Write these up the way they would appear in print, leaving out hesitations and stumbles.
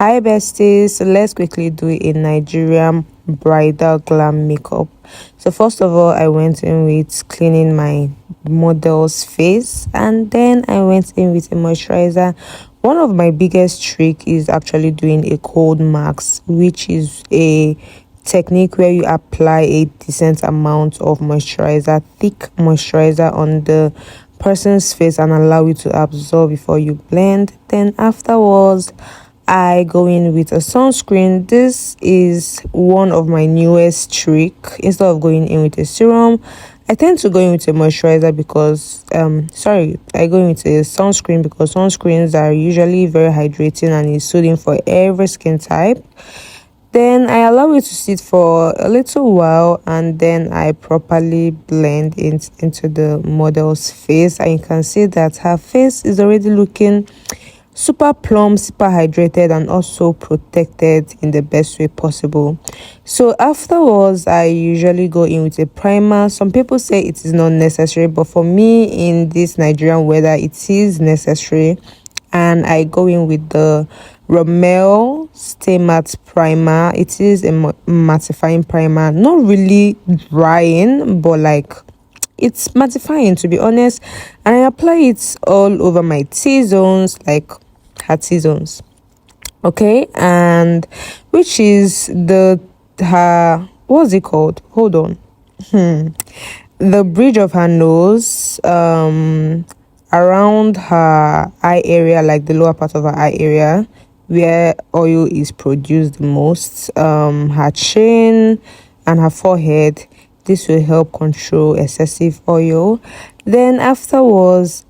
Hi besties, let's quickly do a Nigerian bridal glam makeup. So first of all, I went in with cleaning my model's face, and then I went in with a moisturizer. One of my biggest trick is actually doing a cold mask, which is a technique where you apply a decent amount of moisturizer, thick moisturizer on the person's face and allow it to absorb before you blend. Then afterwards, I go in with a sunscreen. This is one of my newest trick. Instead of going in with a serum, I tend to go in with a moisturizer because I go in with a sunscreen because sunscreens are usually very hydrating and is soothing for every skin type. Then I allow it to sit for a little while, and then I properly blend it into the model's face, and you can see that her face is already looking super plump, super hydrated, and also protected in the best way possible. So afterwards, I usually go in with a primer. Some people say it is not necessary, but for me in this Nigerian weather, it is necessary. And I go in with the Rimmel Stay Matte Primer. It is a mattifying primer, not really drying, but like it's mattifying, to be honest. And I apply it all over my T-zones, like her T-zones, okay, and which is her what's it called, hold on, the bridge of her nose, around her eye area, like the lower part of her eye area where oil is produced the most, her chin and her forehead. This will help control excessive oil. Then afterwards,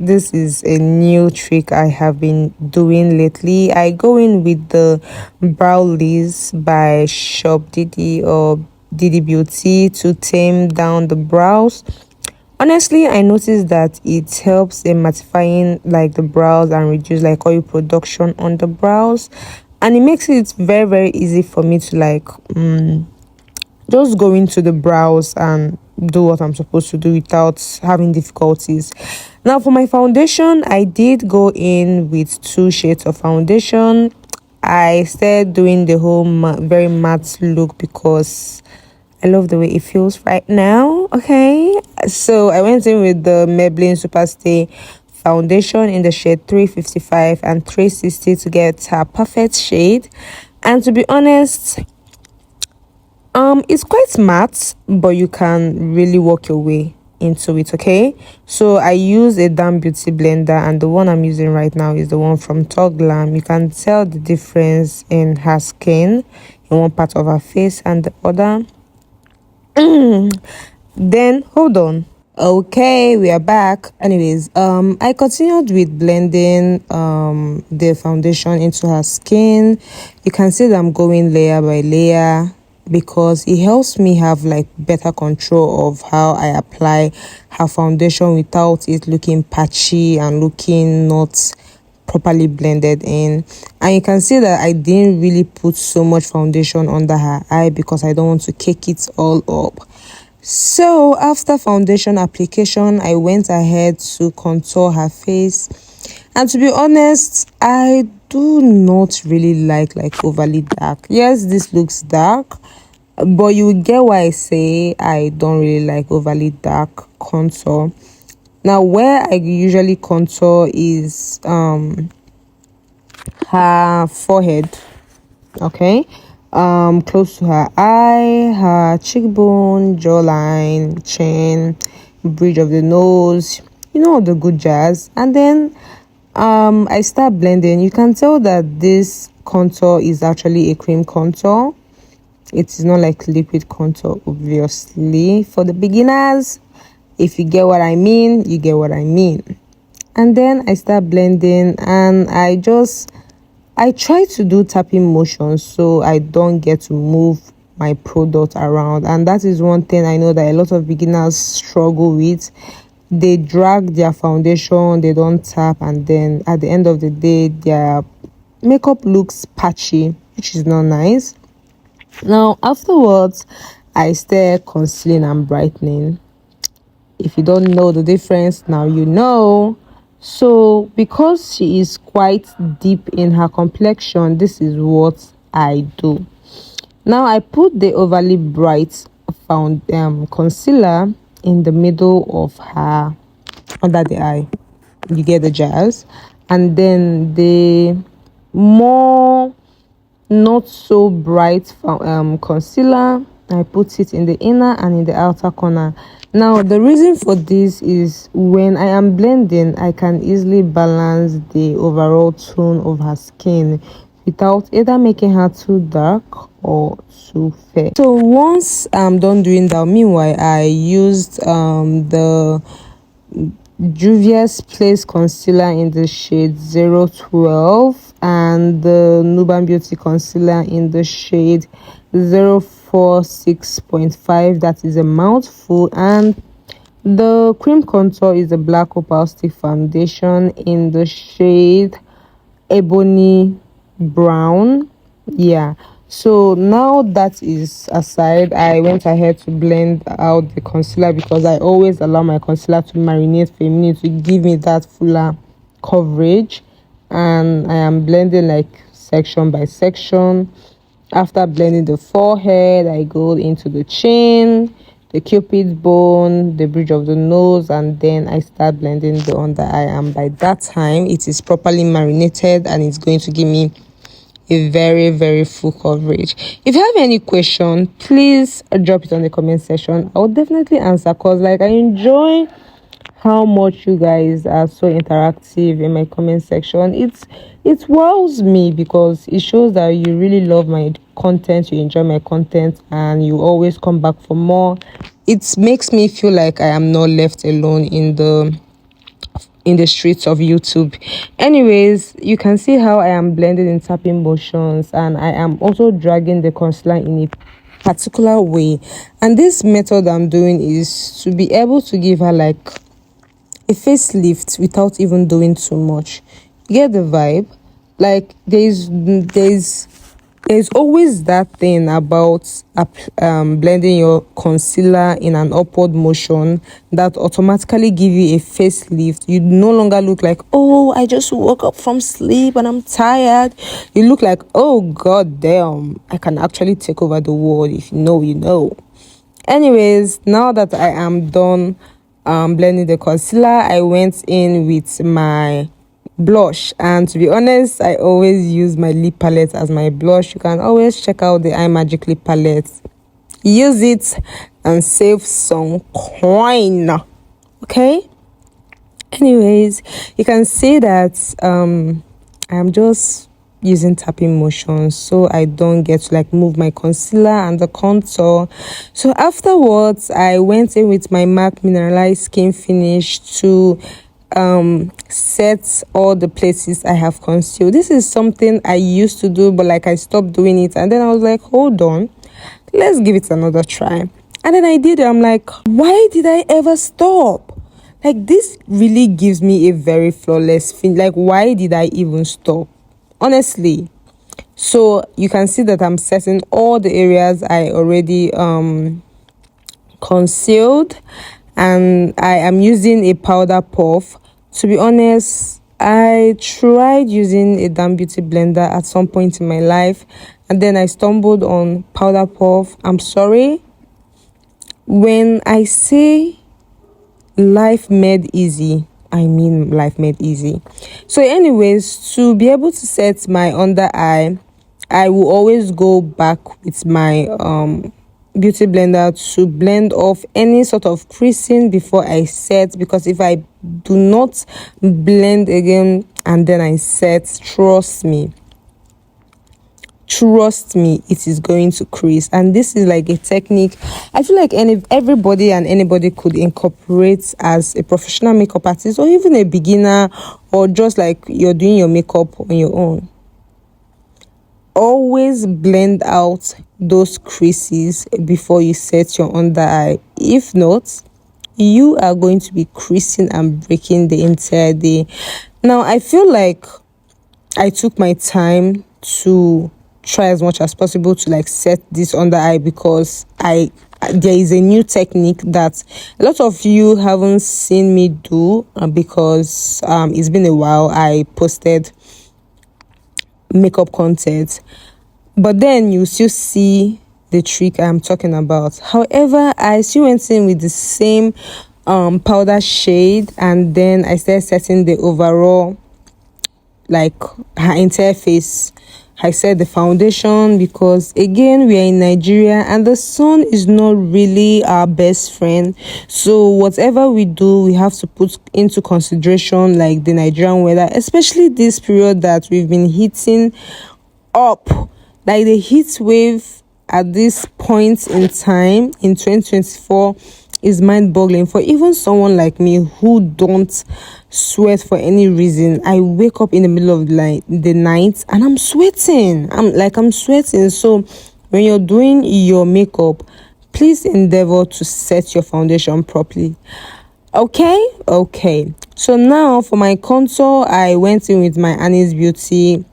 this is a new trick I have been doing lately. I go in with the brow lace by Shop Didi or Didi Beauty to tame down the brows. Honestly, I noticed that it helps in mattifying like the brows and reduce like oil production on the brows, and it makes it very, very easy for me to like just go into the brows and do what I'm supposed to do without having difficulties. Now for my foundation, I did go in with 2 shades of foundation. I started doing the whole very matte look because I love the way it feels right now. Okay, so I went in with the Maybeline Superstay foundation in the shade 355 and 360 to get her perfect shade. And to be honest, it's quite matte, but you can really work your way into it. Okay, so I use a damn beauty blender, and the one I'm using right now is the one from Glam. You can tell the difference in her skin in one part of her face and the other. Then hold on, okay, we are back. Anyways, I continued with blending the foundation into her skin. You can see that I'm going layer by layer because it helps me have like better control of how I apply her foundation without it looking patchy and looking not properly blended in. And you can see that I didn't really put so much foundation under her eye because I don't want to cake it all up. So after foundation application, I went ahead to contour her face, and to be honest, I do not really like overly dark. Yes, this looks dark, but you will get why I say I don't really like overly dark contour. Now where I usually contour is her forehead, okay, close to her eye, her cheekbone, jawline, chin, bridge of the nose, you know, the good jazz. And then I start blending. You can tell that this contour is actually a cream contour. It is not like liquid contour, obviously. For the beginners, if you get what I mean, you get what I mean. And then I start blending, and I try to do tapping motions so I don't get to move my product around. And that is one thing I know that a lot of beginners struggle with. They drag their foundation, they don't tap, and then at the end of the day, their makeup looks patchy, which is not nice. Now afterwards, I start concealing and brightening. If you don't know the difference, now you know. So because she is quite deep in her complexion, this is what I do. Now I put the overly bright found concealer in the middle of her, under the eye. You get the jazz. And then the more not so bright concealer, I put it in the inner and in the outer corner. Now the reason for this is when I am blending, I can easily balance the overall tone of her skin without either making her too dark or too fair. So once I'm done doing that, meanwhile I used the Juvias Place Concealer in the shade 012 and the Nuban Beauty Concealer in the shade 046.5. That is a mouthful. And the cream contour is a black opal stick foundation in the shade ebony brown. Yeah, so now that is aside, I went ahead to blend out the concealer because I always allow my concealer to marinate for a minute to give me that fuller coverage. And I am blending like section by section. After blending the forehead, I go into the chin, the cupid's bone, the bridge of the nose, and then I start blending the under eye. And by that time it is properly marinated and it's going to give me a very full coverage. If you have any question, please drop it on the comment section. I'll definitely answer, because like I enjoy how much you guys are so interactive in my comment section. It wows me because it shows that you really love my content, you enjoy my content, and you always come back for more. It makes me feel like I am not left alone in the streets of YouTube. Anyways, you can see how I am blending in tapping motions, and I am also dragging the concealer in a particular way. And this method I'm doing is to be able to give her like a facelift without even doing too much. You get the vibe? Like there's always that thing about blending your concealer in an upward motion that automatically give you a facelift. You no longer look like, oh, I just woke up from sleep and I'm tired. You look like, oh god damn, I can actually take over the world. If you know, you know. Anyways, now that I am done blending the concealer, I went in with my blush, and to be honest, I always use my lip palette as my blush. You can always check out the iMagic lip palette, use it and save some coin, okay? Anyways, you can see that I'm just using tapping motions so I don't get to like move my concealer and the contour. So afterwards, I went in with my MAC mineralized skin finish to set all the places I have concealed. This is something I used to do, but like I stopped doing it, and then I was like, hold on, let's give it another try. And then I did it. I'm like, why did I ever stop? Like, this really gives me a very flawless finish. Like, why did I even stop? Honestly. So you can see that I'm setting all the areas I already concealed, and I am using a powder puff. To be honest, I tried using a damn beauty blender at some point in my life, and then I stumbled on powder puff. I'm sorry, when I say life made easy, I mean life made easy. So anyways, to be able to set my under eye, I will always go back with my beauty blender to blend off any sort of creasing before I set, because if I do not blend again and then I set, trust me, it is going to crease. And this is like a technique I feel like everybody and anybody could incorporate as a professional makeup artist, or even a beginner, or just like you're doing your makeup on your own. Always blend out those creases before you set your under eye. If not, you are going to be creasing and breaking the entire day. Now, I feel like I took my time to try as much as possible to like set this under eye, because there is a new technique that a lot of you haven't seen me do, because it's been a while I posted makeup content, but then you still see the trick I'm talking about. However, I still went in with the same powder shade, and then I started setting the overall, like her entire face. I set the foundation because again we are in Nigeria and the sun is not really our best friend, so whatever we do we have to put into consideration, like the Nigerian weather, especially this period that we've been hitting up, like the heat wave at this point in time in 2024 is mind-boggling for even someone like me who don't sweat for any reason. I wake up in the middle of the night and I'm sweating. I'm sweating. So when you're doing your makeup, please endeavor to set your foundation properly. Okay. So now for my contour, I went in with my Annie's Beauty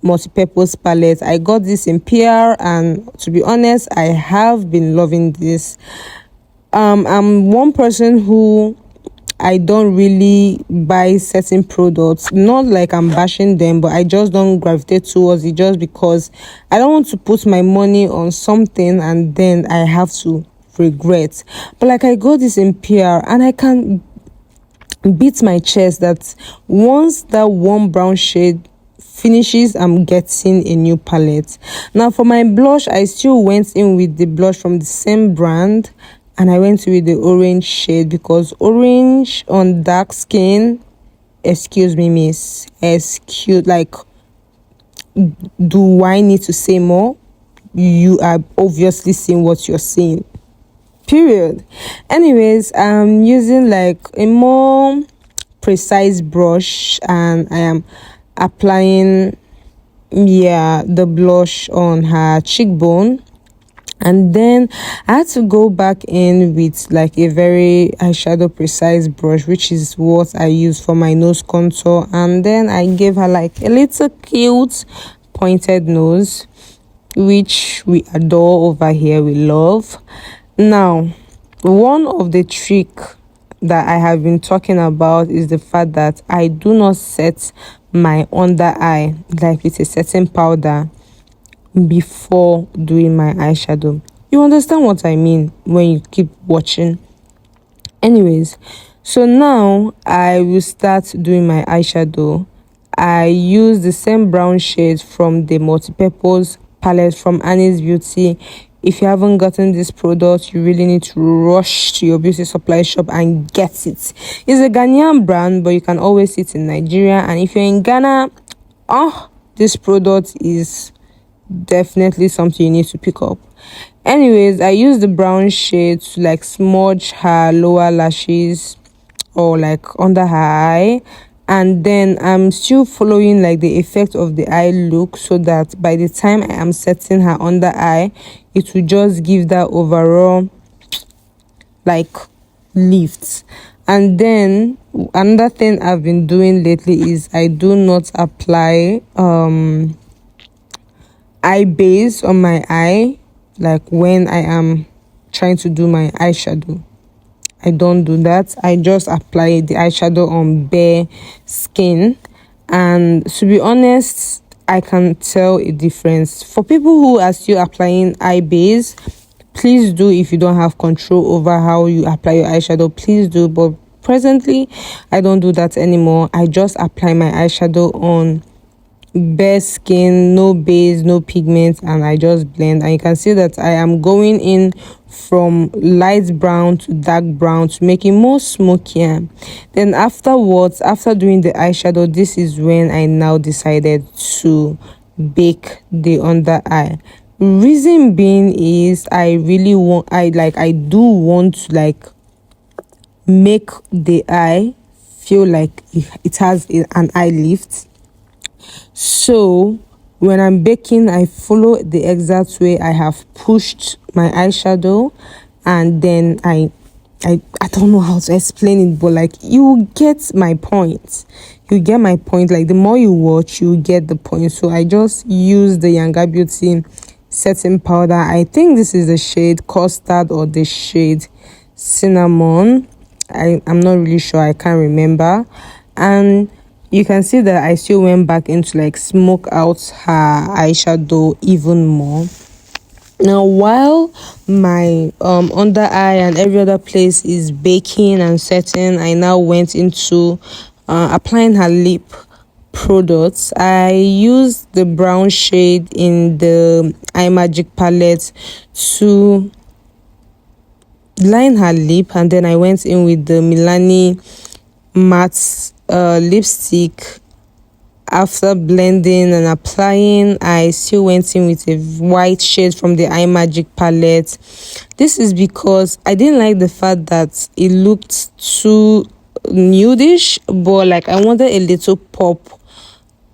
multipurpose palette. I got this in PR, and to be honest, I have been loving this. I'm one person who I don't really buy certain products, not like I'm bashing them, but I just don't gravitate towards it, just because I don't want to put my money on something and then I have to regret. But like I got this in PR, and I can beat my chest that once that warm brown shade finishes, I'm getting a new palette. Now for my blush, I still went in with the blush from the same brand, and I went with the orange shade because orange on dark skin, excuse me miss, like, do I need to say more? You are obviously seeing what you're seeing, period. Anyways, I'm using like a more precise brush, and I am applying the blush on her cheekbone. And then I had to go back in with like a very eyeshadow precise brush, which is what I use for my nose contour. And then I gave her like a little cute pointed nose, which we adore over here, we love. Now, one of the trick that I have been talking about is the fact that I do not set my under eye like with a certain powder before doing my eyeshadow. You understand what I mean when you keep watching. Anyways, so now I will start doing my eyeshadow. I use the same brown shade from the multipurpose palette from Annie's Beauty. If you haven't gotten this product, you really need to rush to your beauty supply shop and get it. It's a Ghanaian brand, but you can always see it in Nigeria. And if you're in Ghana, this product is definitely something you need to pick up. Anyways, I use the brown shade to like smudge her lower lashes or like under her eye, and then I'm still following like the effect of the eye look, so that by the time I am setting her under eye, it will just give that overall like lift. And then another thing I've been doing lately is I do not apply eye base on my eye, like when I am trying to do my eyeshadow. I don't do that. I just apply the eyeshadow on bare skin, and to be honest, I can tell a difference. For people who are still applying eye base, please do. If you don't have control over how you apply your eyeshadow, please do. But presently I don't do that anymore. I just apply my eyeshadow on bare skin, no base, no pigment, and I just blend. And you can see that I am going in from light brown to dark brown to make it more smokier. Then afterwards, after doing the eyeshadow, this is when I now decided to bake the under eye. Reason being is I do want to like make the eye feel like it has an eye lift. So when I'm baking, I follow the exact way I have pushed my eyeshadow, and then I don't know how to explain it, but like you get my point. you get my point. Like the more you watch, you get the point. So I just use the Yanga Beauty setting powder. I think this is the shade custard or the shade cinnamon. I'm not really sure, I can't remember. And you can see that I still went back into like smoke out her eyeshadow even more. Now while my under eye and every other place is baking and setting, I now went into applying her lip products. I used the brown shade in the Eye Magic palette to line her lip, and then I went in with the Milani matte lipstick. After blending and applying, I still went in with a white shade from the Eye Magic palette. This is because I didn't like the fact that it looked too nudish, but like I wanted a little pop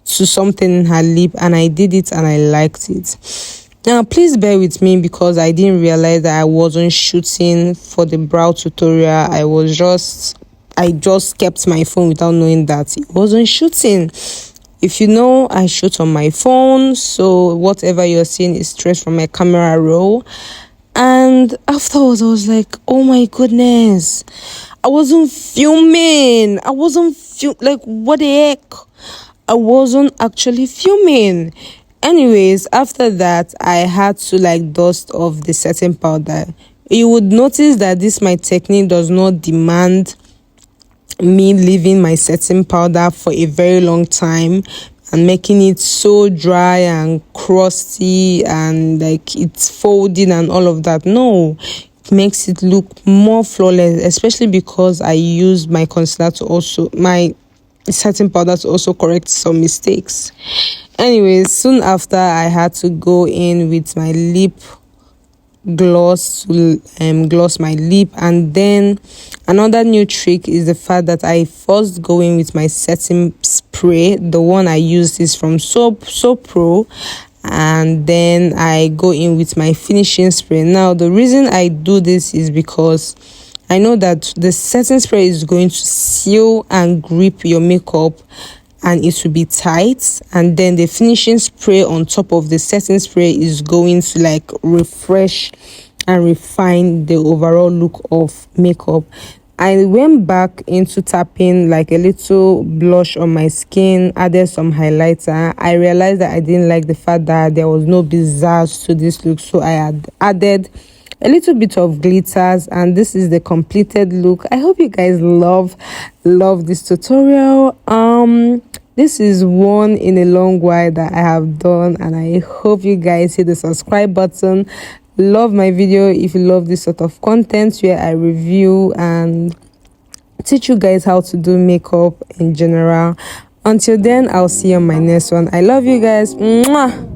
to something in her lip, and I did it and I liked it. Now please bear with me because I didn't realize that I wasn't shooting for the brow tutorial. I just kept my phone without knowing that it wasn't shooting. If you know, I shoot on my phone, so whatever you're seeing is straight from my camera roll. And afterwards I was like, oh my goodness, I wasn't filming. Like, what the heck? I wasn't actually filming. Anyways, after that, I had to like dust off the setting powder. You would notice that this my technique does not demand me leaving my setting powder for a very long time and making it so dry and crusty and like it's folding and all of that. No, it makes it look more flawless, especially because I use my concealer to also my setting powder to also correct some mistakes. Anyways, soon after, I had to go in with my lip gloss to gloss my lip. And then another new trick is the fact that I first go in with my setting spray. The one I used is from So Pro, and then I go in with my finishing spray. Now the reason I do this is because I know that the setting spray is going to seal and grip your makeup and it will be tight, and then the finishing spray on top of the setting spray is going to like refresh and refine the overall look of makeup. I went back into tapping like a little blush on my skin, added some highlighter. I realized that I didn't like the fact that there was no bizarre to this look, so I had added a little bit of glitters, and this is the completed look. I hope you guys love this tutorial. This is one in a long while that I have done, and I hope you guys hit the subscribe button. Love my video if you love this sort of content where I review and teach you guys how to do makeup in general. Until then, I'll see you on my next one. I love you guys. Mwah!